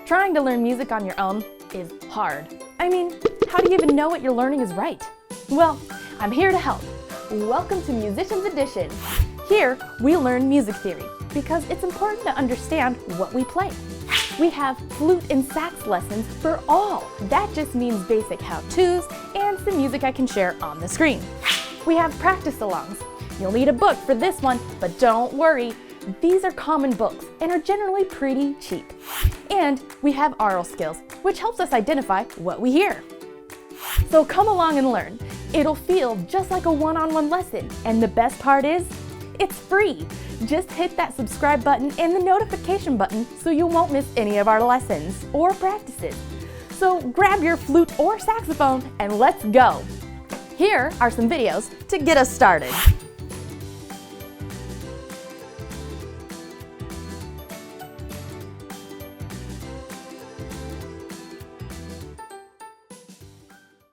Trying to learn music on your own is hard. I mean, how do you even know what you're learning is right? Well, I'm here to help. Welcome to Musicians Edition. Here, we learn music theory because it's important to understand what we play. We have flute and sax lessons for all. That just means basic how-tos and some music I can share on the screen. We have practice alongs. You'll need a book for this one, but don't worry. These are common books and are generally pretty cheap. And we have Aural Skills, which helps us identify what we hear. So come along and learn. It'll feel just like a one-on-one lesson, and the best part is, it's free. Just hit that subscribe button and the notification button so you won't miss any of our lessons or practices. So grab your flute or saxophone and let's go. Here are some videos to get us started.